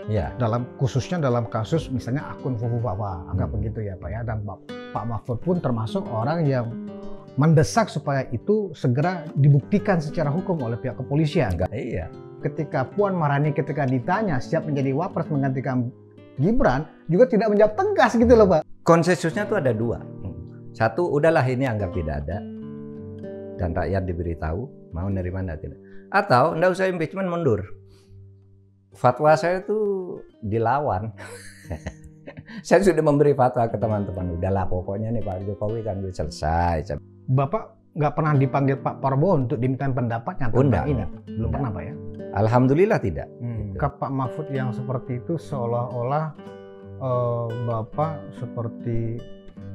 Ya. Khususnya dalam kasus misalnya akun Fufu Fafa, anggap begitu ya Pak ya. Dan Pak Mahfud pun termasuk orang yang mendesak supaya itu segera dibuktikan secara hukum oleh pihak kepolisian. Iya. Ketika Puan Maharani ketika ditanya siap menjadi wapres menggantikan Gibran, juga tidak menjawab tegas gitu loh Pak. Konsensusnya tuh ada dua. Satu, udahlah ini anggap tidak ada. Dan rakyat diberitahu, mau nerima enggak tidak. Atau enggak usah impeachment, mundur. Fatwa saya tuh dilawan. Saya sudah memberi fatwa ke teman-teman. Udahlah pokoknya nih Pak Jokowi kan udah selesai. Bapak nggak pernah dipanggil Pak Prabowo untuk dimintain pendapatnya tentang ini? Belum pernah Pak ya? Alhamdulillah tidak. Gitu. Pak Mahfud yang seperti itu seolah-olah Bapak seperti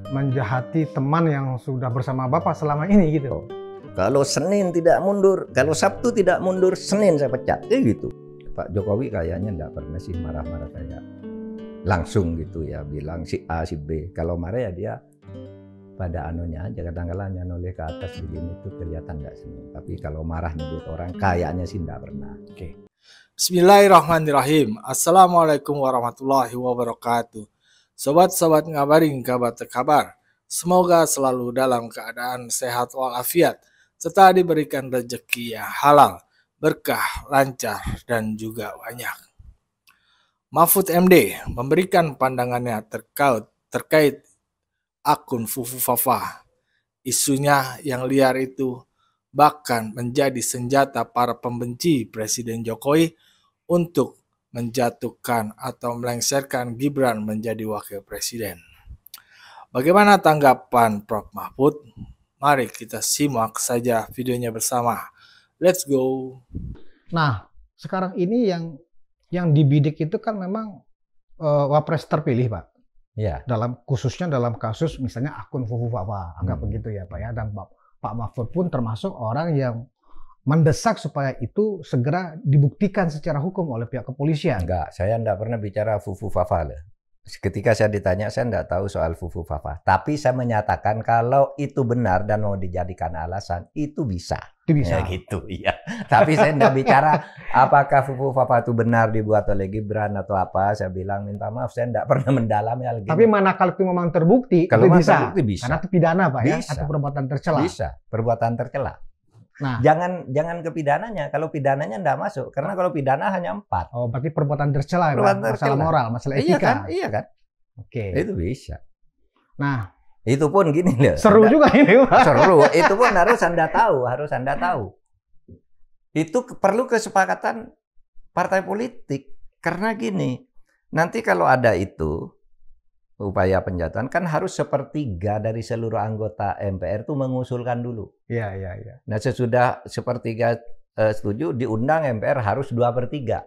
menjahati teman yang sudah bersama Bapak selama ini gitu. Kalau Senin tidak mundur, kalau Sabtu tidak mundur, Senin saya pecat. Gitu. Pak Jokowi kayaknya enggak pernah sih marah-marah kayak langsung gitu ya, bilang si A si B. Kalau marah ya dia pada anunya aja, kadang-kadang noleh ke atas begini tuh kelihatan enggak senang. Tapi kalau marah nyebut orang kayaknya sih enggak pernah. Oke. Bismillahirrahmanirrahim. Assalamualaikum warahmatullahi wabarakatuh. Sobat-sobat ngabaring kabar terkabar. Semoga selalu dalam keadaan sehat walafiat serta diberikan rezeki yang halal, berkah, lancar, dan juga banyak. Mahfud MD memberikan pandangannya terkait akun Fufu Fafa. Isunya yang liar itu bahkan menjadi senjata para pembenci Presiden Jokowi untuk menjatuhkan atau melengsarkan Gibran menjadi wakil presiden. Bagaimana tanggapan Prof. Mahfud? Mari kita simak saja videonya bersama. Let's go. Nah, sekarang ini yang dibidik itu kan memang wapres terpilih, Pak. Ya. Khususnya dalam kasus misalnya akun Fufu Fafa, anggap begitu ya, Pak ya. Dan Pak Mahfud pun termasuk orang yang mendesak supaya itu segera dibuktikan secara hukum oleh pihak kepolisian. Enggak, saya enggak pernah bicara Fufu Fafa loh. Ketika saya ditanya, saya enggak tahu soal Fufu Fafa. Tapi saya menyatakan kalau itu benar dan mau dijadikan alasan, itu bisa. Itu bisa. Ya gitu, iya. Tapi saya enggak bicara apakah Fufu Fafa itu benar dibuat oleh Gibran atau apa. Saya bilang minta maaf, saya enggak pernah mendalami hal gitu. Tapi mana kalau itu memang terbukti, kalau itu bisa. Terbukti, bisa. Karena itu pidana, Pak ya, bisa. atau perbuatan tercela. Bisa, perbuatan tercela. Nah, jangan ke pidananya. Kalau pidananya enggak masuk, karena kalau pidana hanya 4. Oh, berarti perbuatan tercela, masalah moral, masalah etika. Iya kan? Oke. Itu bisa. Nah, itu pun gini loh. Seru juga ini, Pak. Seru. Itu pun harus Anda tahu. Itu perlu kesepakatan partai politik. Karena gini, nanti kalau ada itu upaya penjatuhan kan harus sepertiga dari seluruh anggota MPR itu mengusulkan dulu. Iya. Nah sesudah sepertiga setuju, diundang MPR harus 2/3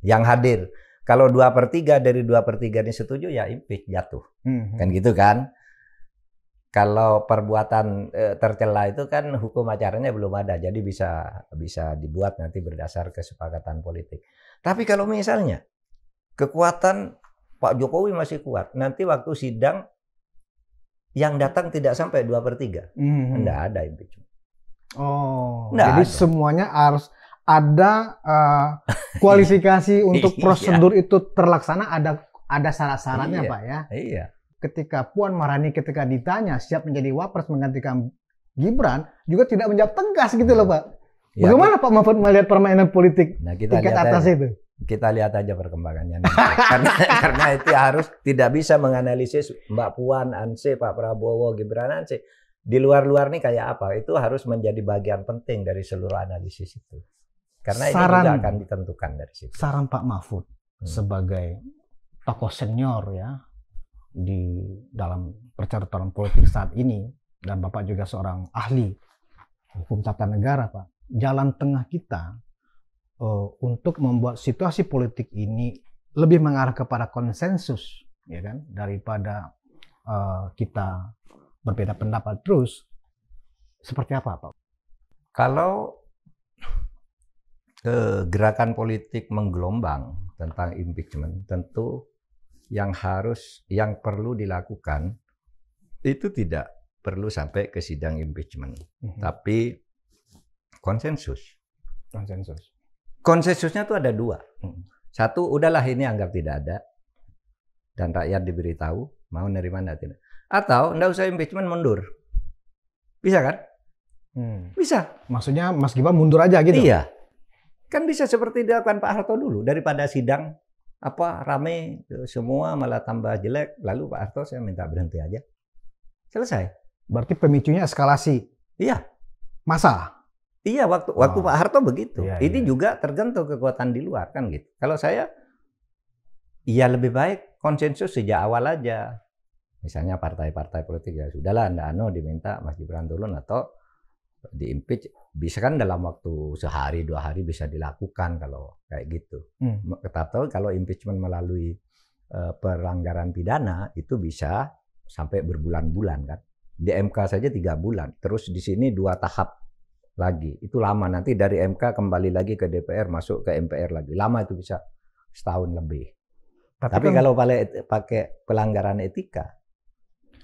yang hadir. Kalau 2/3 dari 2/3 ini setuju ya impeach, jatuh. Kan gitu kan. Kalau perbuatan tercela itu kan hukum acaranya belum ada, jadi bisa dibuat nanti berdasar kesepakatan politik. Tapi kalau misalnya kekuatan Pak Jokowi masih kuat, nanti waktu sidang yang datang tidak sampai 2/3, enggak ada impeachment. Oh, nggak jadi ada. semuanya harus ada kualifikasi untuk prosedur itu terlaksana, ada syarat-syaratnya, Pak ya. Iya. Ketika Puan Maharani ketika ditanya siap menjadi wapres menggantikan Gibran, juga tidak menjawab tegas gitu loh, Pak. Bagaimana Pak Mahfud melihat permainan politik tingkat atas itu? Kita lihat aja perkembangannya. karena itu harus tidak bisa menganalisis Mbak Puan, Anse, Pak Prabowo, Gibran, Anse. Di luar-luar nih kayak apa? Itu harus menjadi bagian penting dari seluruh analisis itu. Karena ini juga akan ditentukan dari situ. Saran Pak Mahfud sebagai tokoh senior ya di dalam percaratan politik saat ini, dan Bapak juga seorang ahli hukum tata negara, Pak. Jalan tengah kita untuk membuat situasi politik ini lebih mengarah kepada konsensus, ya kan, daripada kita berbeda pendapat terus, seperti apa, Pak? Kalau gerakan politik menggelombang tentang impeachment, tentu yang perlu dilakukan itu tidak perlu sampai ke sidang impeachment, tapi konsensus. Konsensusnya itu ada 2. Satu, udahlah ini anggap tidak ada. Dan rakyat diberitahu, mau nerima enggak tidak. Atau enggak usah impeachment, mundur. Bisa kan? Bisa. Maksudnya Mas Gibran mundur aja gitu? Iya. Kan bisa seperti dilakukan Pak Harto dulu. Daripada sidang rame semua malah tambah jelek. Lalu Pak Harto saya minta berhenti aja. Selesai. Berarti pemicunya eskalasi? Iya. Masa? Iya, waktu Pak Harto begitu. Iya, ini juga tergantung kekuatan di luar kan gitu. Kalau saya, ya lebih baik konsensus sejak awal aja. Misalnya partai-partai politik ya sudahlah, diminta Mas Gibran turun atau di impeach, bisa kan dalam waktu sehari 2 hari bisa dilakukan kalau kayak gitu. Atau kalau impeachment melalui pelanggaran pidana itu bisa sampai berbulan-bulan kan. Di MK saja 3 bulan, terus di sini 2 tahap lagi. Itu lama, nanti dari MK kembali lagi ke DPR, masuk ke MPR lagi. Lama itu bisa setahun lebih. Tapi kan, kalau pakai pelanggaran etika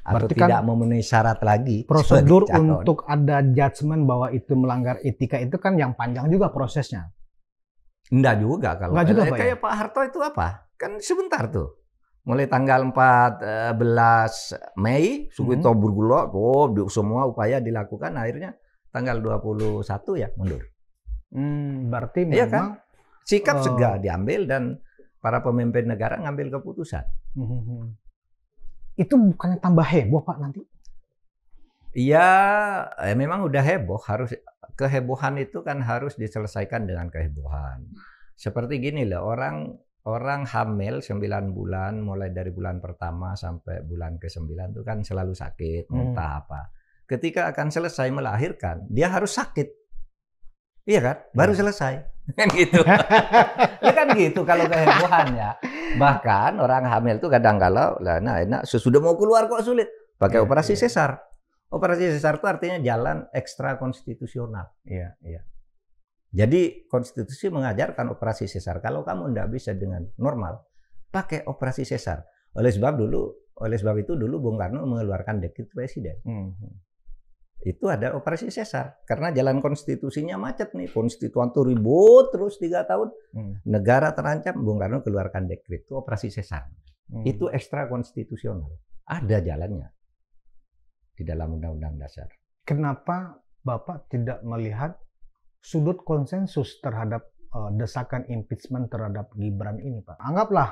atau tidak memenuhi syarat lagi, prosedur untuk ada judgement bahwa itu melanggar etika itu kan yang panjang juga prosesnya. Enggak juga kalau kayak Pak Harto itu apa? Kan sebentar tuh. Mulai tanggal 14 Mei, Suwito bergulak, semua upaya dilakukan, akhirnya tanggal 21 ya mundur. Berarti iya memang kan? Sikap segera diambil dan para pemimpin negara ngambil keputusan. Itu bukannya tambah heboh Pak nanti? Iya, memang udah heboh. Kehebohan itu kan harus diselesaikan dengan kehebohan. Seperti gini loh, orang hamil 9 bulan, mulai dari bulan pertama sampai bulan ke-9 itu kan selalu sakit, muntah apa. Ketika akan selesai melahirkan, dia harus sakit. Iya kan? Baru selesai. Kan gitu. Ya kan gitu kalau kehebohan ya. Bahkan orang hamil itu kadang-kala enak sesudah mau keluar kok sulit. Pakai operasi sesar. Operasi sesar itu artinya jalan ekstra konstitusional. Iya. Jadi konstitusi mengajarkan operasi sesar. Kalau kamu tidak bisa dengan normal, pakai operasi sesar. Oleh sebab itu dulu Bung Karno mengeluarkan dekret presiden. Itu ada operasi sesar karena jalan konstitusinya macet nih, konstituan tuh ribut terus 3 tahun, negara terancam. Bung Karno keluarkan dekret itu operasi sesar. Itu ekstra konstitusional, ada jalannya di dalam Undang-Undang Dasar. Kenapa Bapak tidak melihat sudut konsensus terhadap desakan impeachment terhadap Gibran ini, Pak? Anggaplah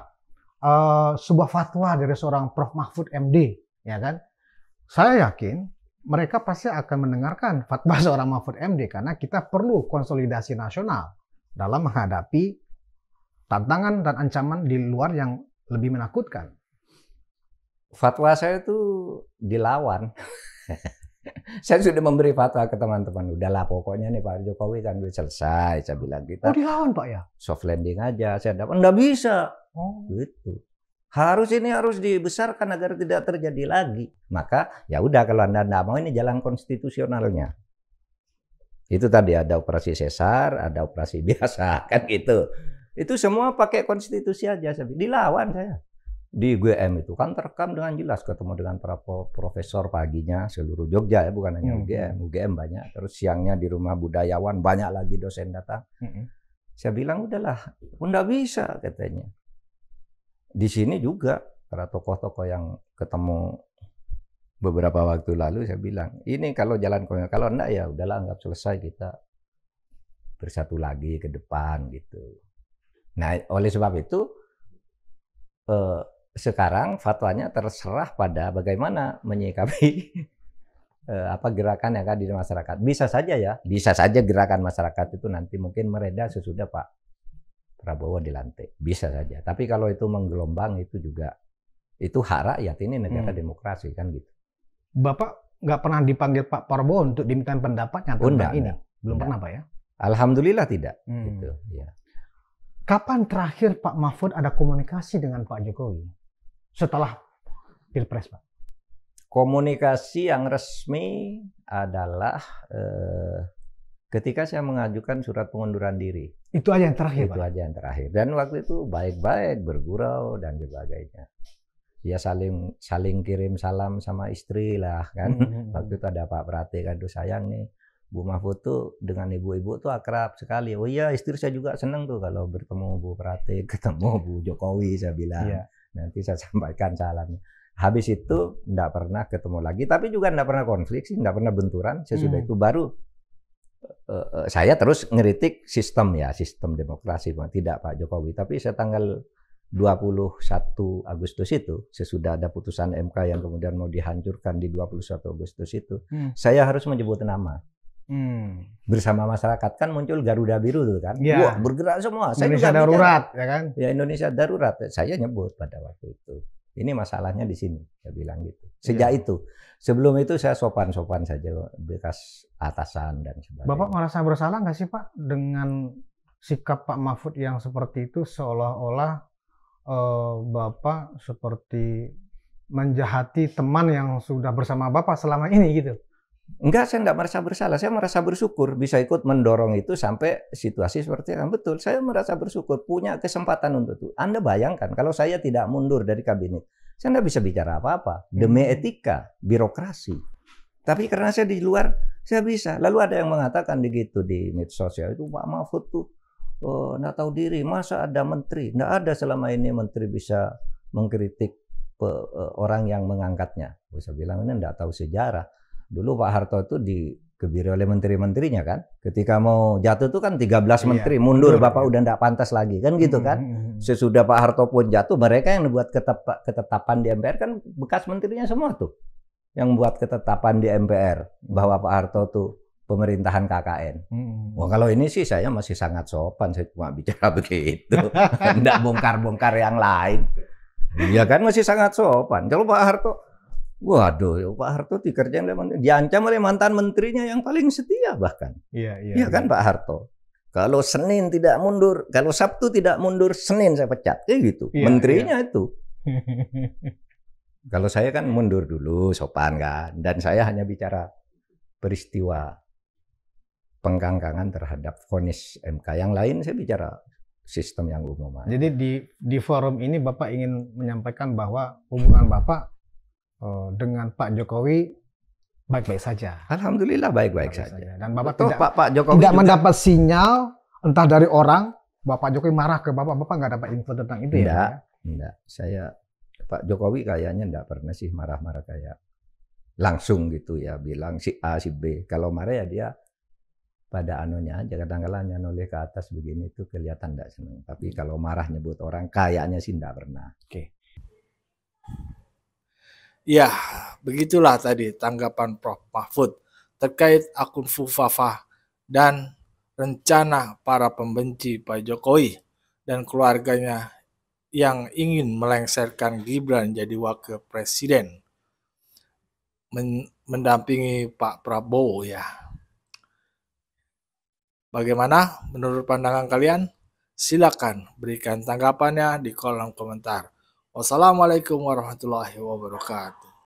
sebuah fatwa dari seorang Prof. Mahfud MD, ya kan? Saya yakin mereka pasti akan mendengarkan fatwa seorang Mahfud MD karena kita perlu konsolidasi nasional dalam menghadapi tantangan dan ancaman di luar yang lebih menakutkan. Fatwa saya itu dilawan. Saya sudah memberi fatwa ke teman-teman. Udahlah pokoknya nih Pak Jokowi kan udah selesai. Saya bilang kita. Dilawan Pak ya? Soft landing aja. Saya dapat. Nggak bisa. Gitu. Harus dibesarkan agar tidak terjadi lagi. Maka ya udah kalau Anda tidak mau ini jalan konstitusionalnya. Itu tadi ada operasi sesar, ada operasi biasa kan gitu. Itu semua pakai konstitusi aja. Dilawan saya. Di UGM itu kan terekam dengan jelas, ketemu dengan para profesor paginya seluruh Jogja ya, bukan hanya UGM. UGM banyak. Terus siangnya di rumah budayawan banyak lagi dosen datang. Saya bilang udahlah, nggak bisa katanya. Di sini juga para tokoh-tokoh yang ketemu beberapa waktu lalu saya bilang, ini kalau jalan kalau enggak ya udahlah anggap selesai, kita bersatu lagi ke depan gitu. Nah, oleh sebab itu sekarang fatwanya terserah pada bagaimana menyikapi gerakan yang ada di masyarakat. Bisa saja gerakan masyarakat itu nanti mungkin mereda sesudah Pak Prabowo dilantik, bisa saja. Tapi kalau itu menggelombang itu juga itu hak rakyat, ini negara demokrasi kan gitu. Bapak nggak pernah dipanggil Pak Prabowo untuk diminta pendapatnya tentang ini? Belum pernah Pak ya? Alhamdulillah tidak. Gitu, ya. Kapan terakhir Pak Mahfud ada komunikasi dengan Pak Jokowi setelah Pilpres Pak? Komunikasi yang resmi adalah ketika saya mengajukan surat pengunduran diri. Itu aja yang terakhir, Itu Pak? aja yang terakhir. Dan waktu itu baik-baik, bergurau dan sebagainya. Ya saling kirim salam sama istri lah kan. Waktu itu ada Pak Prate, aduh sayang nih, Bu Mahfud tuh dengan ibu-ibu tuh akrab sekali. Oh iya, istri saya juga seneng tuh kalau bertemu Bu Pratik, ketemu Bu Jokowi, saya bilang. Iya. Nanti saya sampaikan salamnya. Habis itu enggak pernah ketemu lagi, tapi juga enggak pernah konflik sih, enggak pernah benturan. Sesudah itu baru saya terus ngeritik sistem ya, sistem demokrasi. Tidak Pak Jokowi, tapi saya tanggal 21 Agustus itu, sesudah ada putusan MK yang kemudian mau dihancurkan di 21 Agustus itu, saya harus menyebut nama. Bersama masyarakat kan muncul Garuda Biru tuh kan, wah bergerak semua. Indonesia saya darurat, ya kan? Ya Indonesia darurat. Saya nyebut pada waktu itu. Ini masalahnya di sini, saya bilang gitu. Sejak itu, sebelum itu saya sopan-sopan saja, bekas atasan dan sebagainya. Bapak merasa bersalah nggak sih Pak dengan sikap Pak Mahfud yang seperti itu, seolah-olah Bapak seperti menjahati teman yang sudah bersama Bapak selama ini gitu? Enggak, saya enggak merasa bersalah. Saya merasa bersyukur bisa ikut mendorong itu sampai situasi seperti itu. Betul, saya merasa bersyukur punya kesempatan untuk itu. Anda bayangkan kalau saya tidak mundur dari kabinet, saya enggak bisa bicara apa-apa demi etika, birokrasi. Tapi karena saya di luar, saya bisa. Lalu ada yang mengatakan begitu di medsos ya, itu Pak Mahfud tuh enggak tahu diri. Masa ada menteri? Enggak ada selama ini menteri bisa mengkritik orang yang mengangkatnya. Saya bilang ini enggak tahu sejarah. Dulu Pak Harto itu dikebiri oleh menteri-menterinya kan. Ketika mau jatuh itu kan 13 menteri mundur, Bapak udah enggak pantas lagi kan gitu kan. Sesudah Pak Harto pun jatuh, mereka yang membuat ketetapan di MPR kan bekas menterinya semua tuh. Yang membuat ketetapan di MPR bahwa Pak Harto tuh pemerintahan KKN. Wah, kalau ini sih saya masih sangat sopan, saya cuma bicara begitu. Enggak bongkar-bongkar yang lain. Iya kan masih sangat sopan. Kalau Pak Harto, waduh, Pak Harto diancam oleh mantan menterinya yang paling setia bahkan. Iya kan Pak Harto. Kalau Senin tidak mundur, kalau Sabtu tidak mundur, Senin saya pecat. Gitu. Menterinya itu. Kalau saya kan mundur dulu, sopan kan. Dan saya hanya bicara peristiwa pengkangkangan terhadap vonis MK. Yang lain saya bicara sistem yang umum. Jadi di forum ini Bapak ingin menyampaikan bahwa hubungan Bapak dengan Pak Jokowi baik-baik saja. Alhamdulillah baik-baik saja. Dan Bapak Pak Jokowi tidak mendapat sinyal entah dari orang Bapak Jokowi marah ke Bapak nggak dapat info tentang itu ya? Enggak. Saya Pak Jokowi kayaknya enggak pernah sih marah-marah kayak langsung gitu ya bilang si A si B. Kalau marah ya dia pada anunya aja, kadang-kadang noleh ke atas begini tuh kelihatan enggak senang. Tapi kalau marah nyebut orang kayaknya sih enggak pernah. Oke. Ya, begitulah tadi tanggapan Prof. Mahfud terkait akun Fufafah dan rencana para pembenci Pak Jokowi dan keluarganya yang ingin melengsarkan Gibran jadi wakil presiden mendampingi Pak Prabowo ya. Bagaimana menurut pandangan kalian? Silakan berikan tanggapannya di kolom komentar. Wassalamualaikum warahmatullahi wabarakatuh.